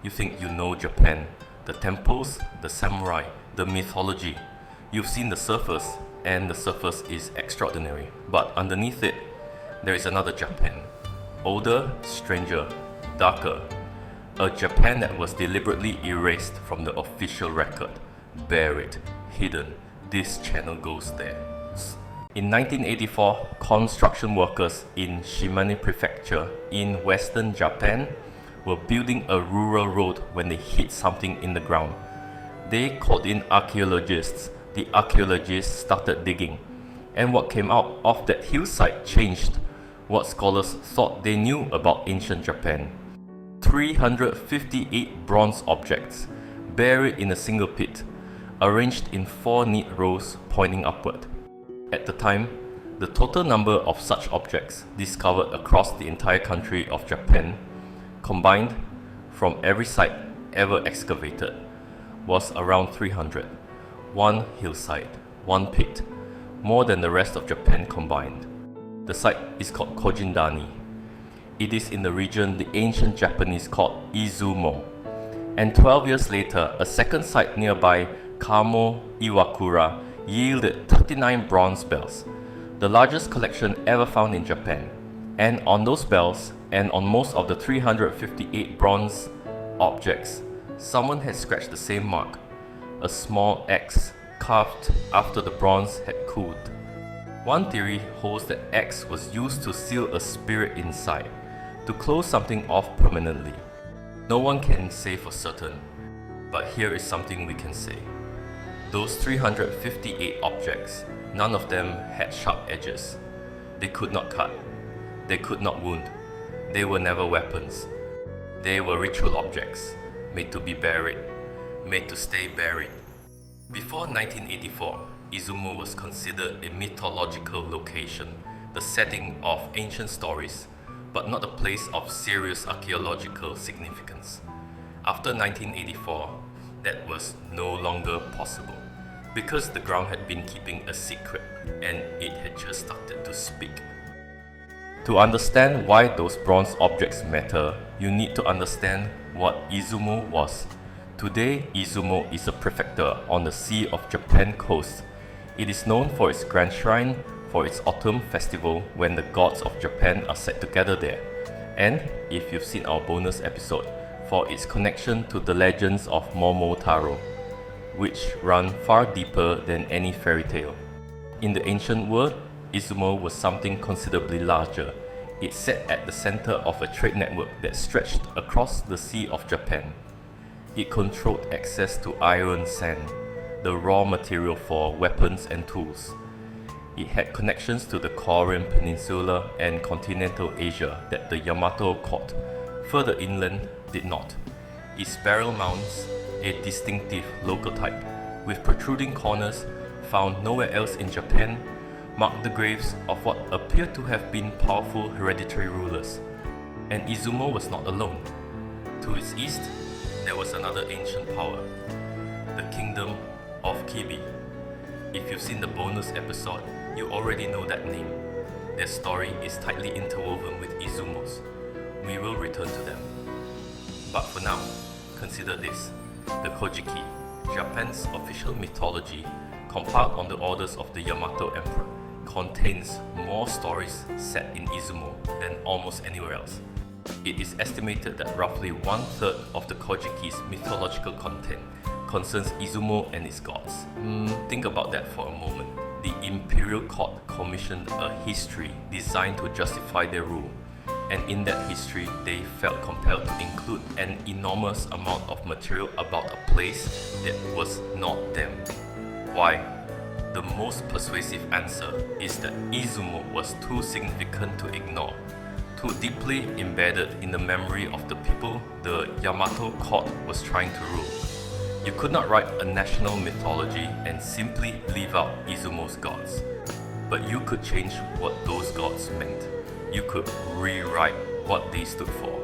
you think you know Japan, the temples, the samurai, the mythology. You've seen the surface, and the surface is extraordinary. But underneath it, there is another Japan. Older, stranger, darker. A Japan that was deliberately erased from the official record. Buried, hidden. This channel goes there. In 1984, construction workers in Shimane Prefecture in western Japan were building a rural road when they hit something in the ground. They called in archaeologists. The archaeologists started digging, and what came out of that hillside changed what scholars thought they knew about ancient Japan. 358 bronze objects, buried in a single pit, arranged in 4 neat rows pointing upward. At the time, the total number of such objects discovered across the entire country of Japan, combined from every site ever excavated, was around 300. 1 hillside, 1 pit, more than the rest of Japan combined. The site is called Kojindani. It is in the region the ancient Japanese called Izumo. And 12 years later, a second site nearby, Kamo Iwakura, yielded 39 bronze bells, the largest collection ever found in Japan. And on those bells, and on most of the 358 bronze objects, someone had scratched the same mark, a small X carved after the bronze had cooled. One theory holds that X was used to seal a spirit inside, to close something off permanently. No one can say for certain, but here is something we can say. Those 358 objects, none of them had sharp edges. They could not cut. They could not wound. They were never weapons. They were ritual objects, made to be buried, made to stay buried. Before 1984, Izumo was considered a mythological location, the setting of ancient stories, but not a place of serious archaeological significance. After 1984, that was no longer possible, because the ground had been keeping a secret and it had just started to speak. To understand why those bronze objects matter, you need to understand what Izumo was. Today, Izumo is a prefecture on the Sea of Japan coast. It is known for its grand shrine, for its autumn festival when the gods of Japan are set together there, and, if you've seen our bonus episode, for its connection to the legends of Momotaro, which run far deeper than any fairy tale. In the ancient world, Izumo was something considerably larger. It sat at the center of a trade network that stretched across the Sea of Japan. It controlled access to iron sand, the raw material for weapons and tools. It had connections to the Korean Peninsula and continental Asia that the Yamato court, further inland, did not. Its barrel mounts, a distinctive local type, with protruding corners found nowhere else in Japan, marked the graves of what appeared to have been powerful hereditary rulers. And Izumo was not alone. To its east, there was another ancient power, the kingdom of Kibi. If you've seen the bonus episode, you already know that name. Their story is tightly interwoven with Izumo's. We will return to them. But for now, consider this. The Kojiki, Japan's official mythology, compiled on the orders of the Yamato emperor, contains more stories set in Izumo than almost anywhere else. It is estimated that roughly 1/3 of the Kojiki's mythological content concerns Izumo and its gods. Think about that for a moment. The imperial court commissioned a history designed to justify their rule, and in that history they felt compelled to include an enormous amount of material about a place that was not them. Why? The most persuasive answer is that Izumo was too significant to ignore, too deeply embedded in the memory of the people the Yamato court was trying to rule. You could not write a national mythology and simply leave out Izumo's gods, but you could change what those gods meant. You could rewrite what they stood for,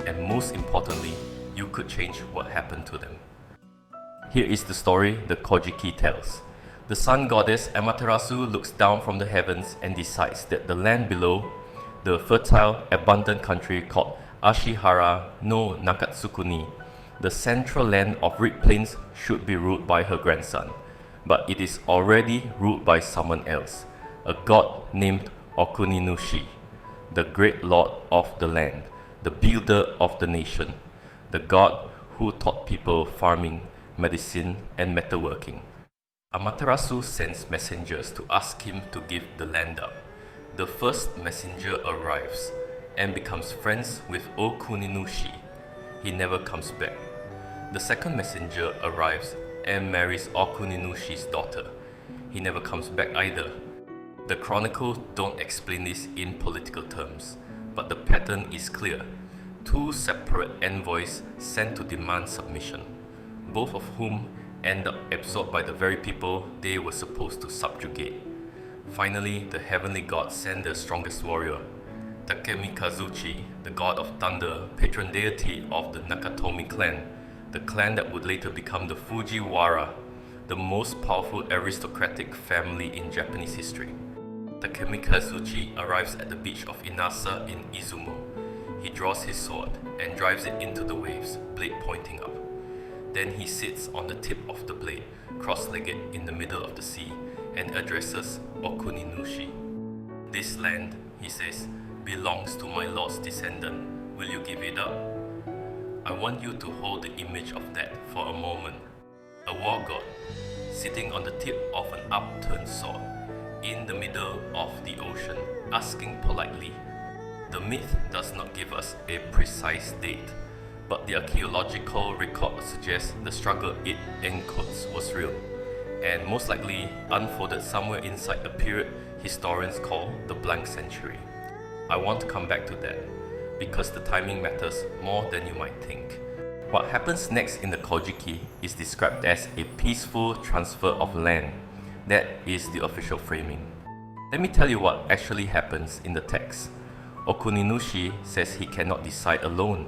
and most importantly, you could change what happened to them. Here is the story the Kojiki tells. The sun goddess Amaterasu looks down from the heavens and decides that the land below, the fertile, abundant country called Ashihara no Nakatsukuni, The central land of Reed Plains should be ruled by her grandson, but it is already ruled by someone else, a god named Okuninushi, the great lord of the land, the builder of the nation, the god who taught people farming, medicine, and metalworking. Amaterasu sends messengers to ask him to give the land up. The first messenger arrives and becomes friends with Okuninushi. He never comes back. The second messenger arrives and marries Okuninushi's daughter. He never comes back either. The chronicles don't explain this in political terms, but the pattern is clear. Two separate envoys sent to demand submission, both of whom end up absorbed by the very people they were supposed to subjugate. Finally, the heavenly gods send their strongest warrior, Takemikazuchi, the god of thunder, patron deity of the Nakatomi clan, the clan that would later become the Fujiwara, the most powerful aristocratic family in Japanese history. Takemikazuchi arrives at the beach of Inasa in Izumo. He draws his sword and drives it into the waves, blade pointing up. Then he sits on the tip of the blade, cross-legged in the middle of the sea, and addresses Okuninushi. This land, he says, belongs to my lord's descendant. Will you give it up? I want you to hold the image of that for a moment. A war god, sitting on the tip of an upturned sword, in the middle of the ocean, asking politely. The myth does not give us a precise date, but the archaeological record suggests the struggle it encodes was real, and most likely unfolded somewhere inside a period historians call the blank century. I want to come back to that, because the timing matters more than you might think. What happens next in the Kojiki is described as a peaceful transfer of land. That is the official framing. Let me tell you what actually happens in the text. Okuninushi says he cannot decide alone.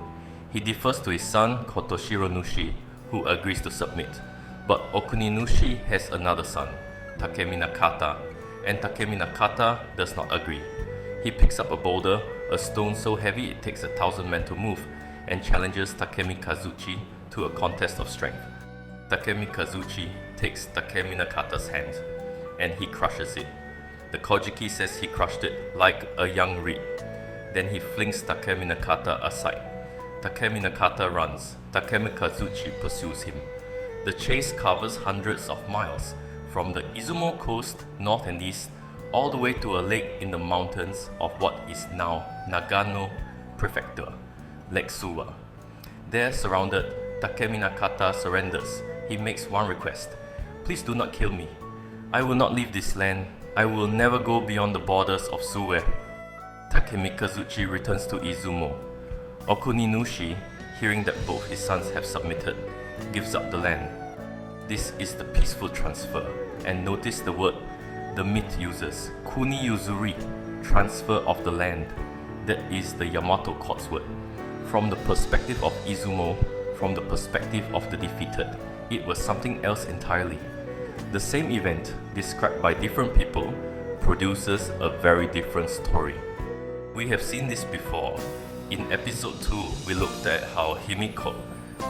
He defers to his son Kotoshiro Nushi, who agrees to submit. But Okuninushi has another son, Takeminakata, and Takeminakata does not agree. He picks up a boulder, a stone so heavy it takes 1,000 men to move, and challenges Takemikazuchi to a contest of strength. Takemikazuchi takes Takeminakata's hand, and he crushes it. The Kojiki says he crushed it like a young reed. Then he flings Takeminakata aside. Takeminakata runs. Takemikazuchi pursues him. The chase covers hundreds of miles, from the Izumo coast north and east, all the way to a lake in the mountains of what is now Nagano Prefecture, Lake Suwa. There, surrounded, Takeminakata surrenders. He makes one request. Please do not kill me. I will not leave this land. I will never go beyond the borders of Suwe. Takemikazuchi returns to Izumo. Okuninushi, hearing that both his sons have submitted, gives up the land. This is the peaceful transfer, and notice the word the myth uses, Kuni Yuzuri, transfer of the land. That is the Yamato court's word. From the perspective of Izumo, from the perspective of the defeated, it was something else entirely. The same event, described by different people, produces a very different story. We have seen this before. In episode 2, we looked at how Himiko,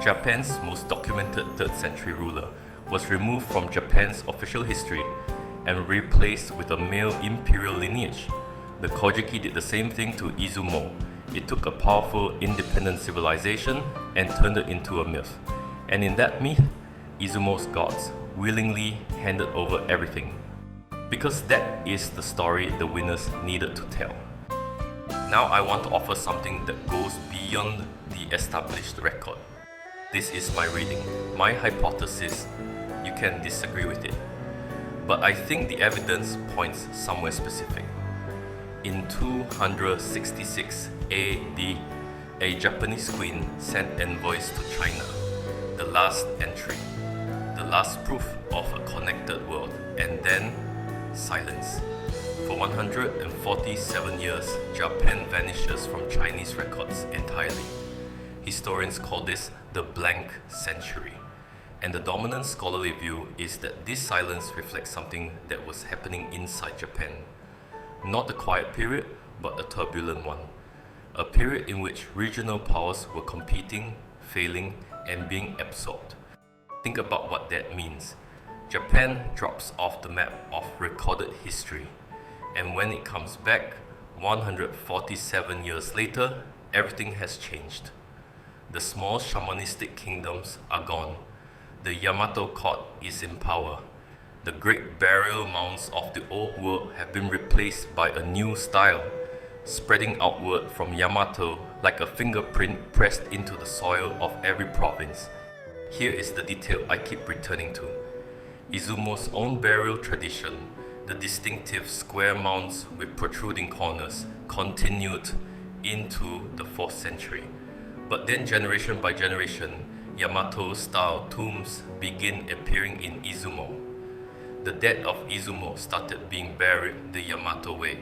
Japan's most documented 3rd century ruler, was removed from Japan's official history and replaced with a male imperial lineage. The Kojiki did the same thing to Izumo. It took a powerful, independent civilization and turned it into a myth. And in that myth, Izumo's gods willingly handed over everything. Because that is the story the winners needed to tell. Now I want to offer something that goes beyond the established record. This is my reading, my hypothesis. You can disagree with it, but I think the evidence points somewhere specific. In 266 AD, a Japanese queen sent envoys to China, the last entry, the last proof of a connected world, and then silence. For 147 years, Japan vanishes from Chinese records entirely. Historians call this the blank century. And the dominant scholarly view is that this silence reflects something that was happening inside Japan. Not a quiet period, but a turbulent one. A period in which regional powers were competing, failing, and being absorbed. Think about what that means. Japan drops off the map of recorded history, and when it comes back, 147 years later, everything has changed. The small shamanistic kingdoms are gone. The Yamato court is in power. The great burial mounds of the old world have been replaced by a new style, spreading outward from Yamato like a fingerprint pressed into the soil of every province. Here is the detail I keep returning to. Izumo's own burial tradition, the distinctive square mounds with protruding corners, continued into the 4th century. But then generation by generation, Yamato-style tombs begin appearing in Izumo. The dead of Izumo started being buried the Yamato way.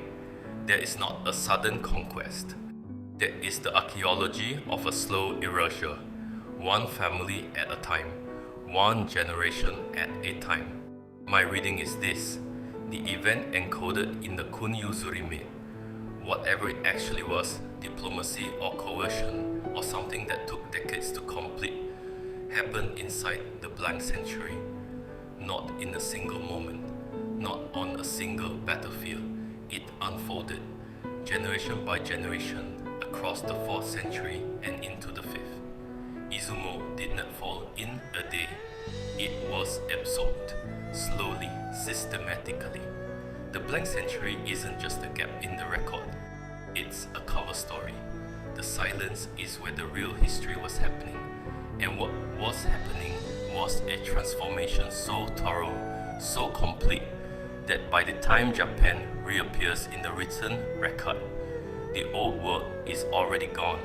There is not a sudden conquest. There is the archaeology of a slow erasure, one family at a time, one generation at a time. My reading is this: the event encoded in the Kunyuzuri myth, whatever it actually was, diplomacy or coercion, or something that took decades to complete, happened inside the blank century, not in a single moment, not on a single battlefield. It unfolded, generation by generation, across the 4th century and into the 5th. Izumo did not fall in a day. It was absorbed, slowly, systematically. The blank century isn't just a gap in the record. It's a cover story. The silence is where the real history was happening. And what was happening was a transformation so thorough, so complete, that by the time Japan reappears in the written record, the old world is already gone.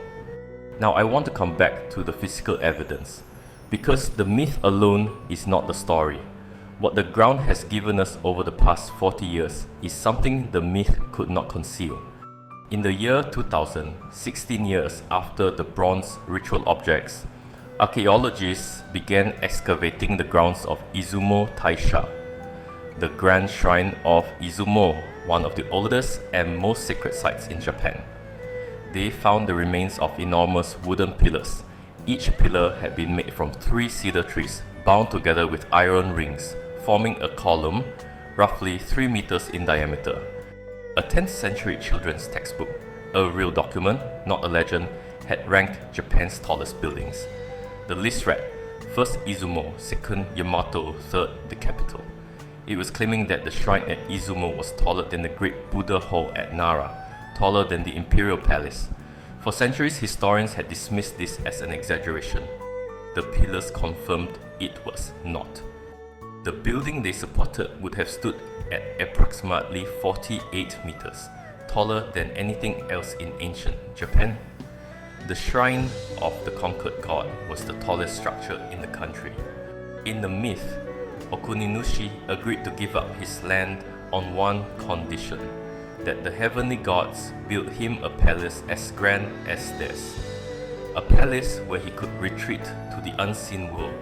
Now I want to come back to the physical evidence, because the myth alone is not the story. What the ground has given us over the past 40 years is something the myth could not conceal. In the year 2000, 16 years after the bronze ritual objects, archaeologists began excavating the grounds of Izumo Taisha, the grand shrine of Izumo, one of the oldest and most sacred sites in Japan. They found the remains of enormous wooden pillars. Each pillar had been made from 3 cedar trees bound together with iron rings, forming a column roughly 3 meters in diameter. A 10th century children's textbook, a real document, not a legend, had ranked Japan's tallest buildings. The list read: first Izumo, second Yamato, third the capital. It was claiming that the shrine at Izumo was taller than the great Buddha Hall at Nara, taller than the imperial palace. For centuries, historians had dismissed this as an exaggeration. The pillars confirmed it was not. The building they supported would have stood at approximately 48 meters, taller than anything else in ancient Japan. The shrine of the conquered god was the tallest structure in the country. In the myth, Okuninushi agreed to give up his land on one condition: that the heavenly gods built him a palace as grand as theirs. A palace where he could retreat to the unseen world,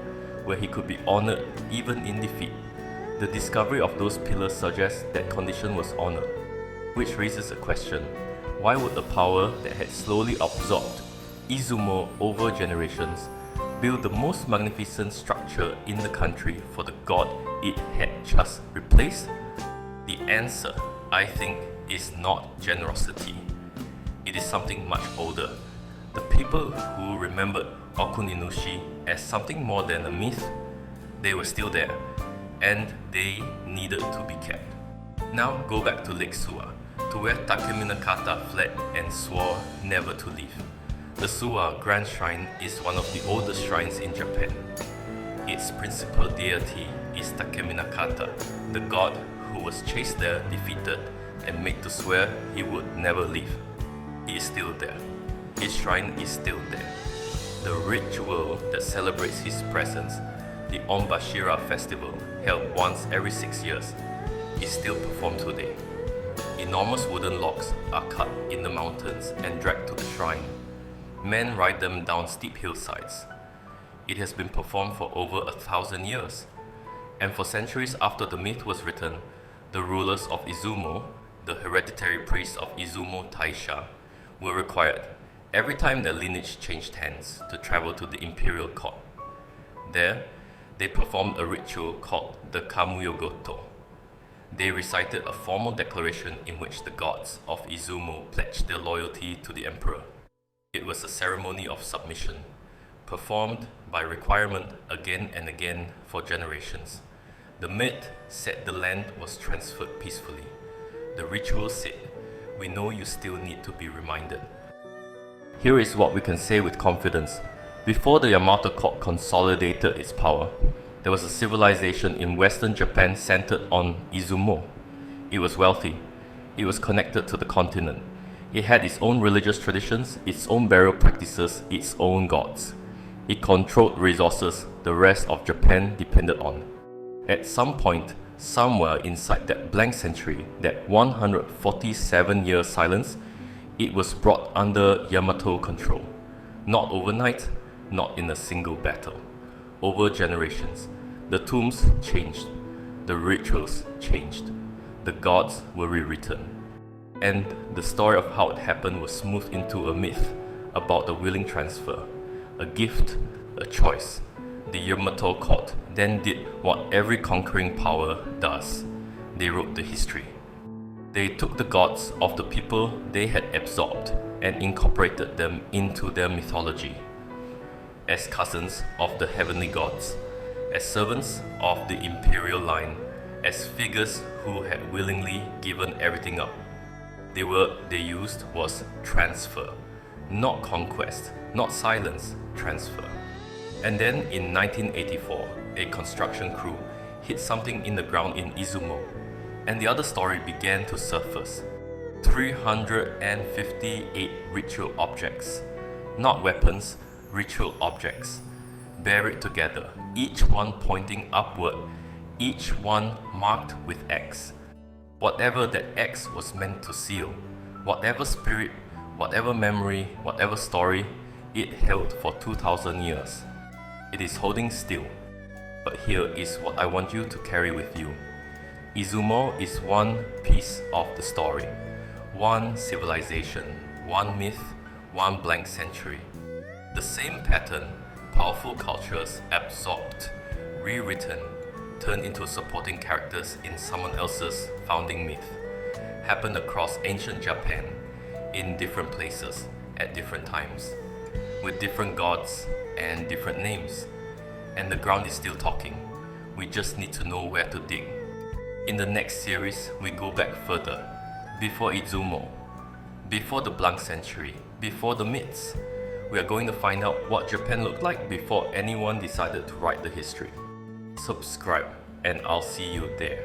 where he could be honored even in defeat. The discovery of those pillars suggests that condition was honored, which raises a question: why would a power that had slowly absorbed Izumo over generations build the most magnificent structure in the country for the god it had just replaced? The answer, I think, is not generosity. It is something much older. The people who remembered Okuninushi as something more than a myth, they were still there, and they needed to be kept. Now go back to Lake Suwa, to where Takeminakata fled and swore never to leave. The Suwa Grand Shrine is one of the oldest shrines in Japan. Its principal deity is Takeminakata, the god who was chased there, defeated, and made to swear he would never leave. He is still there. His shrine is still there. The ritual that celebrates his presence, the Onbashira festival, held once every 6 years, is still performed today. Enormous wooden logs are cut in the mountains and dragged to the shrine. Men ride them down steep hillsides. It has been performed for over 1,000 years. And for centuries after the myth was written, the rulers of Izumo, the hereditary priests of Izumo Taisha, were required, every time their lineage changed hands, to travel to the imperial court. There, they performed a ritual called the Kamuyogoto. They recited a formal declaration in which the gods of Izumo pledged their loyalty to the emperor. It was a ceremony of submission, performed by requirement again and again for generations. The myth said the land was transferred peacefully. The ritual said, "We know you still need to be reminded." Here is what we can say with confidence. Before the Yamato court consolidated its power, there was a civilization in Western Japan centered on Izumo. It was wealthy. It was connected to the continent. It had its own religious traditions, its own burial practices, its own gods. It controlled resources the rest of Japan depended on. At some point, somewhere inside that blank century, that 147-year silence, it was brought under Yamato control. Not overnight, not in a single battle. Over generations, the tombs changed, the rituals changed, the gods were rewritten. And the story of how it happened was smoothed into a myth about the willing transfer, a gift, a choice. The Yamato court then did what every conquering power does. They wrote the history. They took the gods of the people they had absorbed and incorporated them into their mythology. As cousins of the heavenly gods, as servants of the imperial line, as figures who had willingly given everything up. The word they used was transfer, not conquest, not silence, transfer. And then in 1984, a construction crew hit something in the ground in Izumo, and the other story began to surface. 358 ritual objects, not weapons, ritual objects, buried together, each one pointing upward, each one marked with X. Whatever that X was meant to seal, whatever spirit, whatever memory, whatever story, it held for 2,000 years. It is holding still. But here is what I want you to carry with you. Izumo is one piece of the story, one civilization, one myth, one blank century. The same pattern, powerful cultures absorbed, rewritten, turned into supporting characters in someone else's founding myth, happened across ancient Japan, in different places, at different times, with different gods and different names. And the ground is still talking. We just need to know where to dig. In the next series, we go back further, before Izumo, before the blank century, before the myths. We are going to find out what Japan looked like before anyone decided to write the history. Subscribe, and I'll see you there.